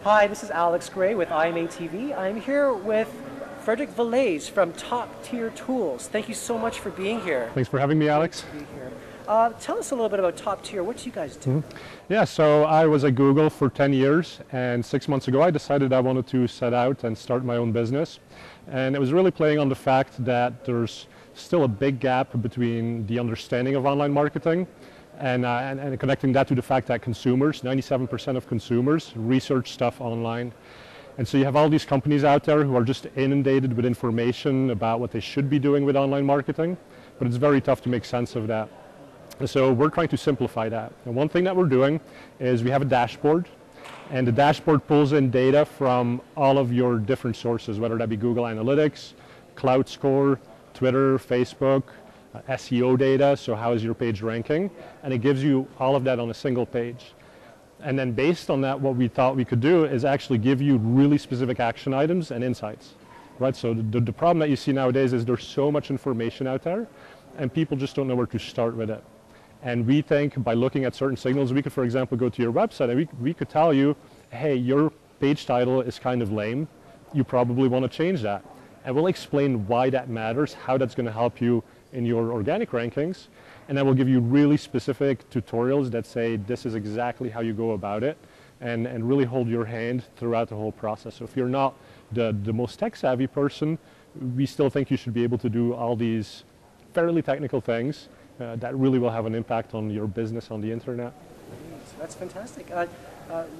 Hi, this is Alex Gray with IMA TV. I'm here with Frederick Vallaeys from Top Tier Tools. Thank you so much for being here. Thanks for having me, Alex. Great to be here. Tell us a little bit about Top Tier. What do you guys do? Yeah, so I was at Google for 10 years, and 6 months ago I decided I wanted to set out and start my own business. And it was really playing on the fact that there's still a big gap between the understanding of online marketing and connecting that to the fact that consumers, 97% of consumers, research stuff online. And so you have all these companies out there who are just inundated with information about what they should be doing with online marketing, but it's very tough to make sense of that. And so we're trying to simplify that. And one thing that we're doing is we have a dashboard, and the dashboard pulls in data from all of your different sources, whether that be Google Analytics, Cloud Score, Twitter, Facebook, SEO data, so how is your page ranking, and it gives you all of that on a single page. And then based on that, what we thought we could do is actually give you really specific action items and insights, right? So the problem that you see nowadays is there's so much information out there, and people just don't know where to start with it. And we think by looking at certain signals, we could, for example, go to your website and we could tell you, hey, your page title is kind of lame. You probably want to change that. And we'll explain why that matters, how that's going to help you in your organic rankings, and then we'll give you really specific tutorials that say this is exactly how you go about it, and really hold your hand throughout the whole process. So if you're not the most tech-savvy person, we still think you should be able to do all these fairly technical things that really will have an impact on your business on the internet. That's fantastic.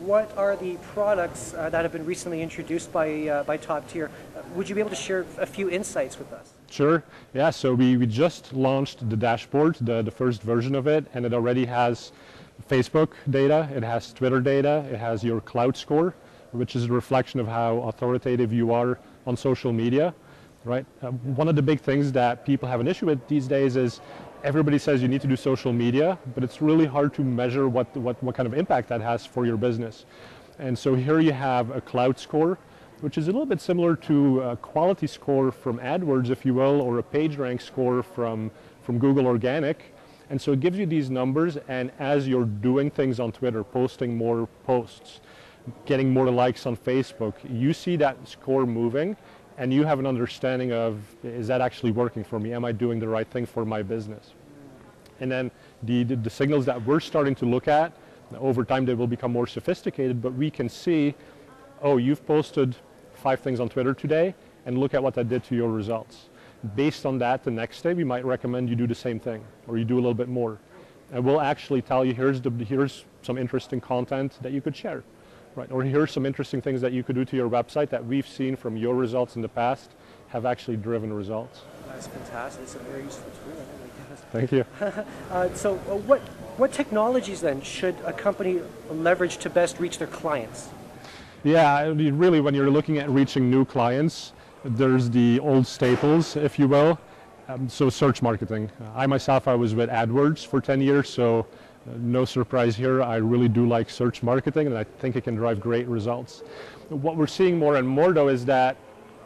What are the products that have been recently introduced by Top Tier? Would you be able to share a few insights with us? Sure. Yeah, so we just launched the dashboard, the first version of it, and it already has Facebook data, it has Twitter data, it has your Cloud Score, which is a reflection of how authoritative you are on social media, right? One of the big things that people have an issue with these days is everybody says you need to do social media, but it's really hard to measure what kind of impact that has for your business. And so here you have a Cloud Score, which is a little bit similar to a quality score from AdWords, if you will, or a PageRank score from Google Organic. And so it gives you these numbers, and as you're doing things on Twitter, posting more posts, getting more likes on Facebook, you see that score moving, and you have an understanding of, is that actually working for me? Am I doing the right thing for my business? And then the signals that we're starting to look at, over time they will become more sophisticated, but we can see, oh, you've posted 5 things on Twitter today, and look at what that did to your results. Based on that, the next day we might recommend you do the same thing, or you do a little bit more. And we'll actually tell you, here's some interesting content that you could share. Right, or here's some interesting things that you could do to your website that we've seen from your results in the past have actually driven results. That's fantastic. It's a very useful tool. Thank you. So what technologies then should a company leverage to best reach their clients? Yeah, really when you're looking at reaching new clients, there's the old staples, if you will. So search marketing. I myself, I was with AdWords for 10 years, so no surprise here, I really do like search marketing, and I think it can drive great results. What we're seeing more and more though is that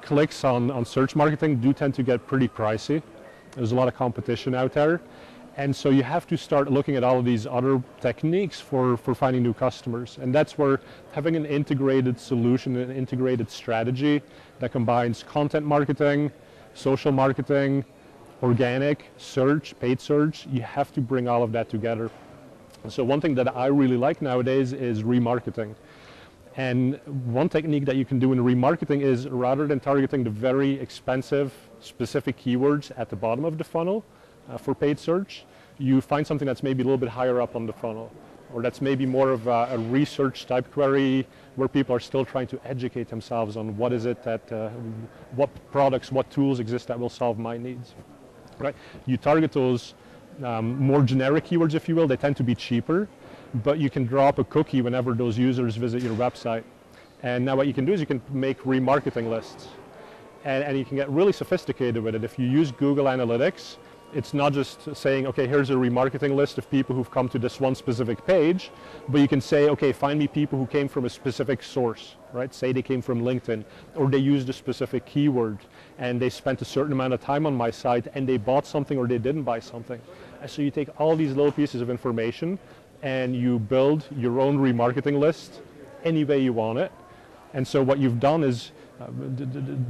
clicks on search marketing do tend to get pretty pricey. There's a lot of competition out there, and so you have to start looking at all of these other techniques for finding new customers, and that's where having an integrated solution, an integrated strategy that combines content marketing, social marketing, organic, search, paid search, you have to bring all of that together. So one thing that I really like nowadays is remarketing. And one technique that you can do in remarketing is, rather than targeting the very expensive specific keywords at the bottom of the funnel for paid search, you find something that's maybe a little bit higher up on the funnel, or that's maybe more of a research type query where people are still trying to educate themselves on what is it that, what products, what tools exist that will solve my needs. Right? You target those more generic keywords, if you will. They tend to be cheaper, but you can drop a cookie whenever those users visit your website. And now what you can do is you can make remarketing lists, and you can get really sophisticated with it. If you use Google Analytics, it's not just saying, okay, here's a remarketing list of people who've come to this one specific page, but you can say, okay, find me people who came from a specific source, right? Say they came from LinkedIn, or they used a specific keyword, and they spent a certain amount of time on my site, and they bought something or they didn't buy something. And so you take all these little pieces of information, and you build your own remarketing list any way you want it, And so what you've done is,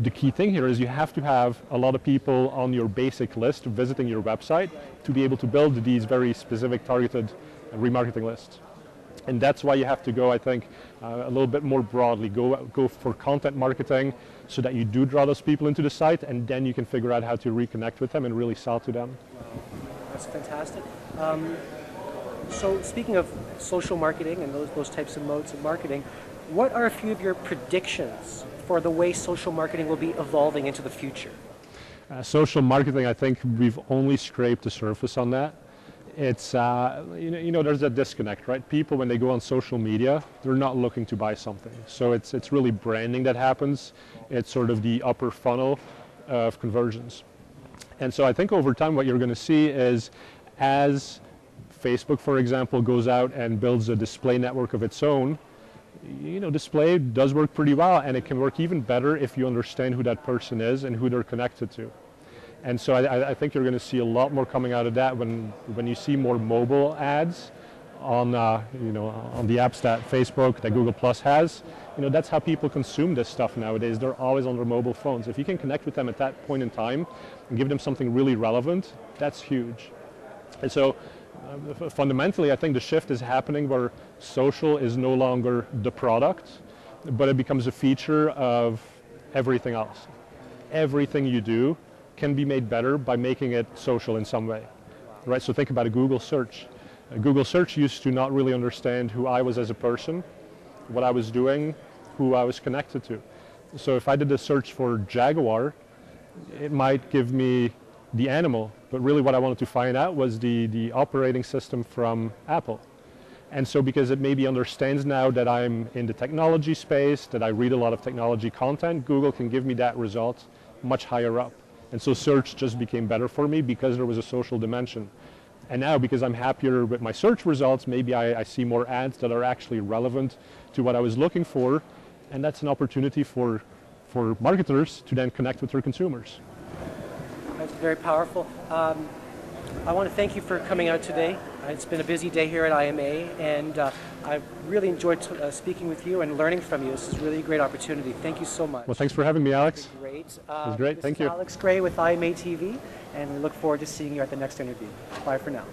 the key thing here is you have to have a lot of people on your basic list visiting your website to be able to build these very specific targeted remarketing lists. And that's why you have to go, I think, a little bit more broadly. Go for content marketing so that you do draw those people into the site, and then you can figure out how to reconnect with them and really sell to them. Wow, that's fantastic. So speaking of social marketing and those types of modes of marketing, what are a few of your predictions for the way social marketing will be evolving into the future? Social marketing, I think we've only scraped the surface on that. It's, there's a disconnect, right? People, when they go on social media, they're not looking to buy something. So it's really branding that happens. It's sort of the upper funnel of conversions. And so I think over time what you're going to see is, as Facebook, for example, goes out and builds a display network of its own, display does work pretty well, and it can work even better if you understand who that person is and who they're connected to. And so I think you're going to see a lot more coming out of that when you see more mobile ads on on the apps that Facebook, that Google Plus has. That's how people consume this stuff nowadays. They're always on their mobile phones. If you can connect with them at that point in time and give them something really relevant, that's huge. And so fundamentally, I think the shift is happening where social is no longer the product, but it becomes a feature of everything else. Everything you do can be made better by making it social in some way, right? So think about a Google search. Google search used to not really understand who I was as a person, what I was doing, who I was connected to. So if I did a search for Jaguar, it might give me the animal, but really what I wanted to find out was the operating system from Apple. And so because it maybe understands now that I'm in the technology space, that I read a lot of technology content, Google can give me that result much higher up. And so search just became better for me because there was a social dimension. And now, because I'm happier with my search results, maybe I see more ads that are actually relevant to what I was looking for, and that's an opportunity for marketers to then connect with their consumers. That's very powerful. I want to thank you for coming out today. It's been a busy day here at IMA, and I really enjoyed speaking with you and learning from you. This is really a great opportunity. Thank you so much. Well, thanks for having me, Alex. Great. It was great. Thank you. Alex Gray with IMA TV, and we look forward to seeing you at the next interview. Bye for now.